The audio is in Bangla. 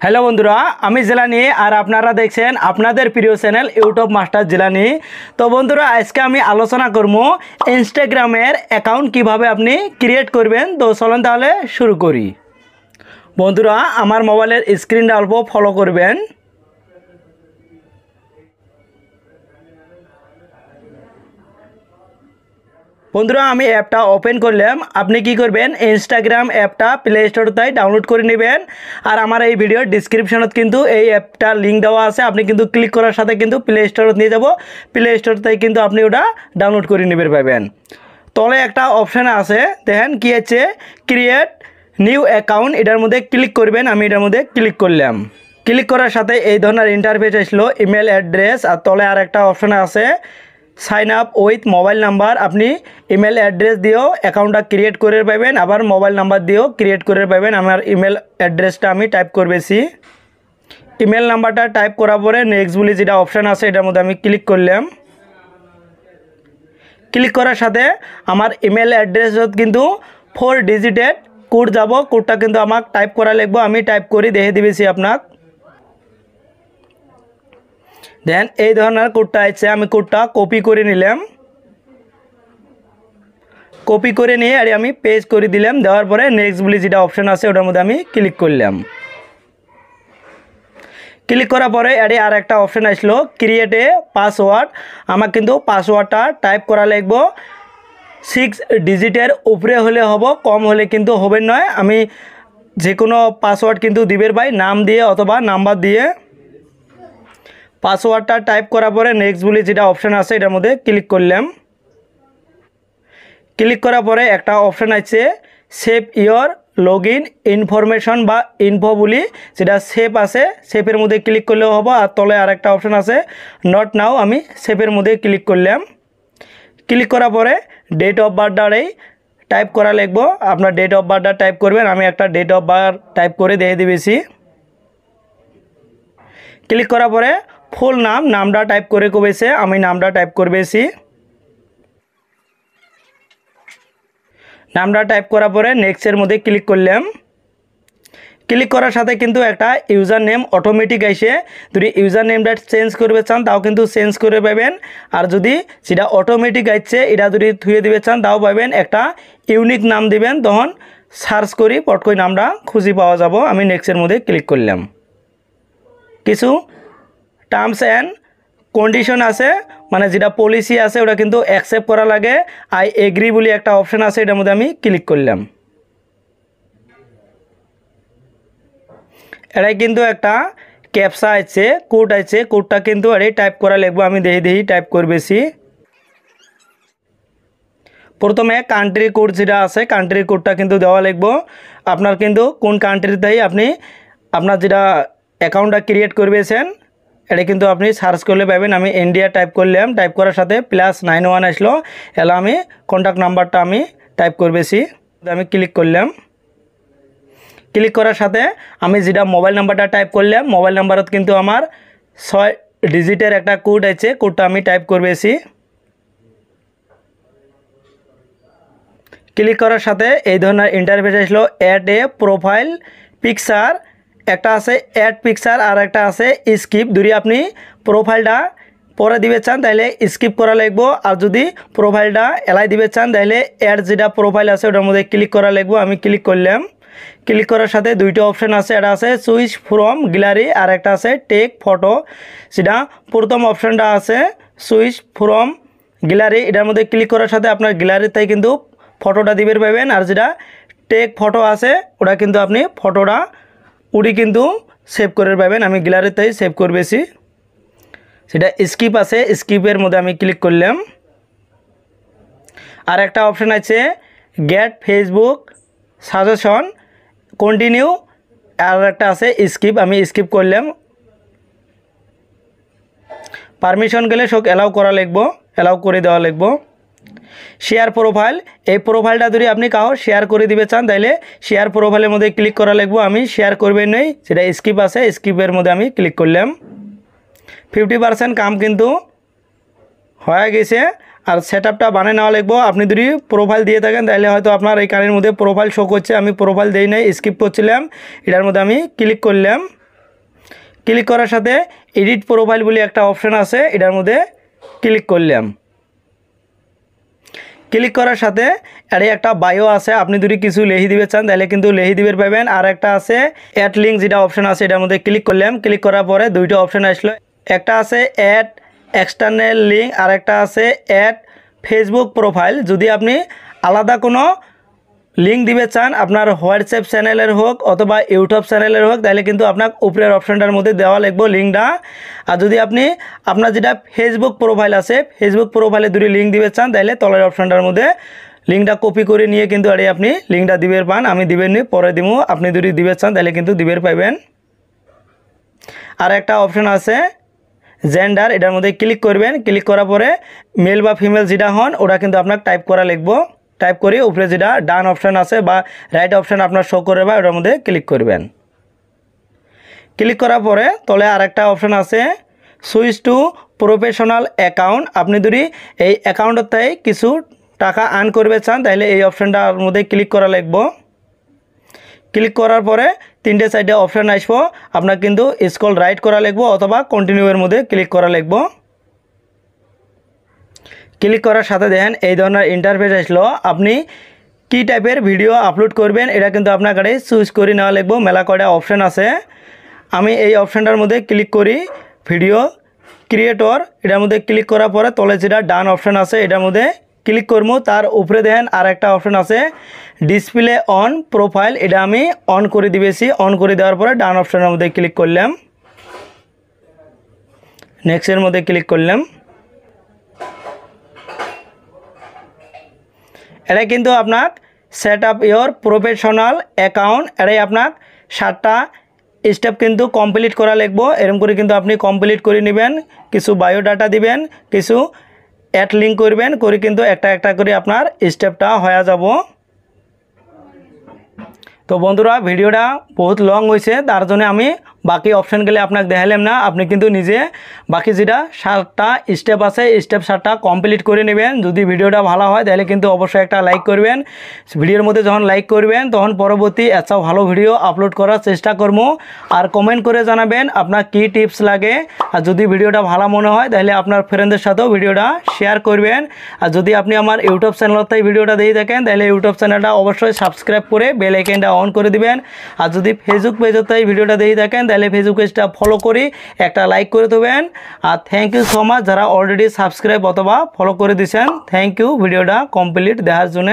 হ্যালো বন্ধুরা, আমি জিলানি আর আপনারা দেখছেন আপনাদের প্রিয় চ্যানেল ইউটিউব মাস্টার জিলানি। তো বন্ধুরা, আজকে আমি আলোচনা করব ইনস্টাগ্রামের অ্যাকাউন্ট কিভাবে আপনি ক্রিয়েট করবেন। তো চলুন তাহলে শুরু করি। বন্ধুরা, আমার মোবাইলের স্ক্রিনটা অল্প ফলো করবেন। বন্ধুরা, আমি অ্যাপটা ওপেন করলাম। আপনি কি করবেন, ইনস্টাগ্রাম অ্যাপটা প্লে স্টোর থেকে ডাউনলোড করে নেবেন। আর আমার এই ভিডিওর ডিসক্রিপশনত কিন্তু এই অ্যাপটার লিঙ্ক দেওয়া আছে। আপনি কিন্তু ক্লিক করার সাথে কিন্তু প্লে স্টোরত নিয়ে যাব। প্লে স্টোর থেকে কিন্তু আপনি ওটা ডাউনলোড করে নেবেন পাবেন। তলে একটা অপশান আছে, দেখেন কি আছে, ক্রিয়েট নিউ অ্যাকাউন্ট। এটার মধ্যে ক্লিক করবেন। আমি এটার মধ্যে ক্লিক করলাম। ক্লিক করার সাথে এই ধরনের ইন্টারফেস আসলো, ইমেল অ্যাড্রেস। আর তলে আর একটা অপশান আছে, sign up with mobile number. আপনি ইমেল অ্যাড্রেস দিয়েও অ্যাকাউন্টটা ক্রিয়েট করে পাবেন, আবার মোবাইল নাম্বার দিয়েও ক্রিয়েট করে পাবেন। আমার ইমেল অ্যাড্রেসটা আমি টাইপ করবেছি। ইমেল নাম্বারটা টাইপ করার পরে নেক্সট বলে যেটা অপশান আছে এটার মধ্যে আমি ক্লিক করলাম। ক্লিক করার সাথে আমার ইমেল অ্যাড্রেসত কিন্তু 4 ডিজিটেড কোড যাব। কোডটা কিন্তু আমাকে টাইপ করা লাগবে। আমি টাইপ করে দেখে দিবেছি আপনাক। দেন এই ধরনের কোডটা আছে, আমি কোডটা কপি করে নিলাম। কপি করে নিয়ে আর আমি পেস্ট করে দিলাম। দেওয়ার পরে নেক্সট বলে যেটা অপশান আছে ওটার মধ্যে আমি ক্লিক করলাম। ক্লিক করার পরে আর একটা অপশান আসলো, ক্রিয়েট এ পাসওয়ার্ড। আমার কিন্তু পাসওয়ার্ডটা টাইপ করা লাগবে। 6 ডিজিটের উপরে হলে হব, কম হলে কিন্তু হবে নয়। আমি যে কোনো পাসওয়ার্ড কিন্তু দিবের ভাই, নাম দিয়ে অথবা নাম্বার দিয়ে। পাসওয়ার্ডটা টাইপ করার পরে নেক্সট বলে যেটা অপশান আছে এটার মধ্যে ক্লিক করলাম। ক্লিক করার পরে একটা অপশান আছে, save your log in information বা ইনফো বলি, যেটা সেভ আছে। সেভের মধ্যে ক্লিক করলেও হবে। আর তলে আর একটা অপশান আছে, নট নাও। আমি সেভের মধ্যে ক্লিক করলাম। ক্লিক করার পরে ডেট অফ বার্থটাই টাইপ করা লাগবো। আপনার ডেট অফ বার্থটা টাইপ করবেন। আমি একটা ডেট অফ বার্থ টাইপ করে দিয়ে দিবেছি। ক্লিক করার পরে ফুল নামটা টাইপ করে কবেছে, আমি নামটা টাইপ করবেছি। নামটা টাইপ করার পরে নেক্সটের মধ্যে ক্লিক করলাম। ক্লিক করার সাথে কিন্তু একটা ইউজার নেম অটোমেটিক আসে। যদি ইউজার নেমটা চেঞ্জ করবে চান তাও কিন্তু চেঞ্জ করে পাবেন। আর যদি সেটা অটোমেটিক আসছে এটা যদি থুয়ে দিবে চান তাও পাবেন। একটা ইউনিক নাম দিবেন, তখন সার্চ করি পটকই নামটা খুঁজে পাওয়া যাব। আমি নেক্সটের মধ্যে ক্লিক করলাম। কিছু টার্মস অ্যান্ড কন্ডিশন আছে, মানে যেটা পলিসি আছে ওটা কিন্তু অ্যাকসেপ্ট করা লাগে। আই এগ্রি বলে একটা অপশান আছে, এটার মধ্যে আমি ক্লিক করলাম। এটাই কিন্তু একটা ক্যাপসা আছে, কোড আছে। কোডটা কিন্তু আরে টাইপ করা লাগবে। আমি দেখি টাইপ করবেছি। প্রথমে কান্ট্রি কোড যেটা আছে, কান্ট্রি কোডটা কিন্তু দেওয়া লাগবে। আপনার কিন্তু কোন কান্ট্রিতেই আপনি আপনার যেটা অ্যাকাউন্টটা ক্রিয়েট করবেছেন এটা কিন্তু আপনি সার্চ করলে পাবেন। আমি ইন্ডিয়া টাইপ করলাম। টাইপ করার সাথে +91 আসলো। এলা আমি কন্ট্যাক্ট নাম্বারটা আমি টাইপ করবেছি। আমি ক্লিক করলাম। ক্লিক করার সাথে আমি যেটা মোবাইল নাম্বারটা টাইপ করলাম, মোবাইল নাম্বারত কিন্তু আমার 6 ডিজিটের একটা কোড আছে। কোডটা আমি টাইপ করবেছি। ক্লিক করার সাথে এই ধরনের ইন্টারফেস আসলো, অ্যাড এ প্রোফাইল পিকচার। একটা আছে অ্যাড পিকচার আর একটা আছে স্কিপ। যদি আপনি প্রোফাইলটা পরে দিবে চান তাহলে স্কিপ করা লাগবে। আর যদি প্রোফাইলটা এলাই দিবে চান তাহলে অ্যাড যেটা প্রোফাইল আছে ওটার মধ্যে ক্লিক করা লাগবে। আমি ক্লিক করলাম। ক্লিক করার সাথে দুইটা অপশান আছে, এটা আছে সুইচ ফ্রম গ্যালারি আর একটা আছে টেক ফটো। সেটা প্রথম অপশানটা আছে সুইচ ফ্রম গ্যালারি। এটার মধ্যে ক্লিক করার সাথে আপনার গ্যালারিতে কিন্তু ফটোটা দিবে পাবেন। আর যেটা টেক ফটো আছে ওটা কিন্তু আপনি ফটোটা উড়ি কিন্তু সেভ করে পাবেন। আমি গ্যালারিতেই সেভ করবেছি। সেটা স্কিপ আছে, স্কিপের মধ্যে আমি ক্লিক করলাম। আর একটা অপশান আছে গেট ফেসবুক সাজেশন কন্টিনিউ। আর একটা আছে স্কিপ, আমি স্কিপ করলাম। পারমিশন গেলে সব অ্যালাউ করা লাগবো, অ্যালাউ করে দেওয়া লাগবো। শেয়ার প্রোফাইল, এই প্রোফাইলটা যদি আপনি কাউ শেয়ার করে দিবে চান তাহলে শেয়ার প্রোফাইলের মধ্যে ক্লিক করা লাগবো। আমি শেয়ার করবেন নই, সেটা স্কিপ আছে, স্কিপের মধ্যে আমি ক্লিক করলাম। 50% কাম কিন্তু হয়ে গেছে। আর সেটআপটা বানিয়ে নেওয়া লাগবে। আপনি যদি প্রোফাইল দিয়ে থাকেন তাহলে হয়তো আপনার এই কানের মধ্যে প্রোফাইল শো করছে। আমি প্রোফাইল দেই নাই, স্কিপ করছিলাম। এটার মধ্যে আমি ক্লিক করলাম। ক্লিক করার সাথে এডিট প্রোফাইল বলে একটা অপশন আছে, এটার মধ্যে ক্লিক করলাম। ক্লিক করার সাথে এর একটা বায়ো আছে, আপনি যদি কিছু লিখে দিবে চান তাহলে কিন্তু লিখে দিবে পাবেন। আর একটা আছে অ্যাড লিঙ্ক যেটা অপশন আছে, এটার মধ্যে ক্লিক করলাম। ক্লিক করার পরে দুইটা অপশন আসলো, একটা আছে অ্যাড এক্সটার্নাল লিঙ্ক আর একটা আছে অ্যাড ফেসবুক প্রোফাইল। যদি আপনি আলাদা কোনো লিঙ্ক দিবে চান আপনার হোয়াটসঅ্যাপ চ্যানেলের হোক অথবা ইউটিউব চ্যানেলের হোক, তাহলে কিন্তু আপনার উপরের অপশনটার মধ্যে দেওয়া লাগবে লিঙ্কটা। আর যদি আপনি আপনার যেটা ফেসবুক প্রোফাইল আছে ফেসবুক প্রোফাইলে যদি লিঙ্ক দিবে চান তাহলে তলের অপশনটার মধ্যে লিঙ্কটা কপি করে নিয়ে কিন্তু আরে আপনি লিঙ্কটা দিবের পান। আমি দিবেন নি, পরে দিব। আপনি যদি দিবে চান তাহলে কিন্তু দিবের পাইবেন। আর একটা অপশন আছে জেন্ডার, এটার মধ্যে ক্লিক করবেন। ক্লিক করার পরে মেল বা ফিমেল যেটা হন ওটা কিন্তু আপনার টাইপ করা লাগবে। টাইপ করে উপরে যেটা ডান অপশন আছে বা রাইট অপশন আপনার শো করবে বা ওটার মধ্যে ক্লিক করবেন। ক্লিক করার পরে তলে আর একটা অপশন আছে সুইচ টু প্রফেশনাল অ্যাকাউন্ট। আপনি যদি এই অ্যাকাউন্টতে কিছু টাকা আর্ন করবে চান তাহলে এই অপশনটার মধ্যে ক্লিক করা লাগবে। ক্লিক করার পরে তিনটে সাইডে অপশন আসবো, আপনার কিন্তু স্ক্রল রাইট করা লাগবে অথবা কন্টিনিউয়ের মধ্যে ক্লিক করা লাগবে। ক্লিক করার সাথে দেখেন এই ধরনের ইন্টারফেস আসলো। আপনি কি টাইপের ভিডিও আপলোড করবেন এটা কিন্তু আপনার কাছে চুজ করে নেওয়া লাগবে। মেলা কয়টা অপশন আছে, আমি এই অপশনটার মধ্যে ক্লিক করি ভিডিও ক্রিয়েটর। এটার মধ্যে ক্লিক করার পরে তলে যেটা ডান অপশন আছে এটার মধ্যে ক্লিক করবো। তার উপরে দেখেন আর একটা অপশন আছে ডিসপ্লে অন প্রোফাইল, এটা আমি অন করে দিবেছি। অন করে দেওয়ার পরে ডান অপশনের মধ্যে ক্লিক করলাম, নেক্সটের মধ্যে ক্লিক করলাম। এটা কিন্তু আপনার set up your professional account, এটাই আপনার 7টা স্টেপ কিন্তু কমপ্লিট করা লাগবে। এরকম করে কিন্তু আপনি কমপ্লিট করে নেবেন। কিছু বায়োডাটা দিবেন, কিছু অ্যাড লিঙ্ক করবেন, করে কিন্তু একটা একটা করে আপনার স্টেপটা হয়ে যাব। তো বন্ধুরা ভিডিওটা বহুত লং হয়েছে, তার জন্য আমি বাকি অপশানগুলি আপনাকে দেখালাম না। আপনি কিন্তু নিজে বাকি যেটা 7টা স্টেপ আছে স্টেপ 7টা কমপ্লিট করে নেবেন। যদি ভিডিওটা ভালো হয় তাহলে কিন্তু অবশ্যই একটা লাইক করবেন। ভিডিওর মধ্যে যখন লাইক করবেন তখন পরবর্তী এত ভালো ভিডিও আপলোড করার চেষ্টা করব। আর কমেন্ট করে জানাবেন আপনার কী টিপস লাগে। আর যদি ভিডিওটা ভালো মনে হয় তাহলে আপনার ফ্রেন্ডদের সাথেও ভিডিওটা শেয়ার করবেন। আর যদি আপনি আমার ইউটিউব চ্যানেলতেই ভিডিওটা দিয়ে থাকেন তাহলে ইউটিউব চ্যানেলটা অবশ্যই সাবস্ক্রাইব করে বেল আইকনটা অন করে দিবেন। আর যদি ফেসবুক পেজতেই ভিডিওটা দিয়ে থাকেন তাহলে ফেসবুক পেজটা ফলো করে একটা লাইক করে দেবেন। আর থ্যাংক ইউ সো মাচ যারা অলরেডি সাবস্ক্রাইব অথবা ফলো করে দিয়েছেন। থ্যাংক ইউ ভিডিওটা কমপ্লিট দেখার জন্য।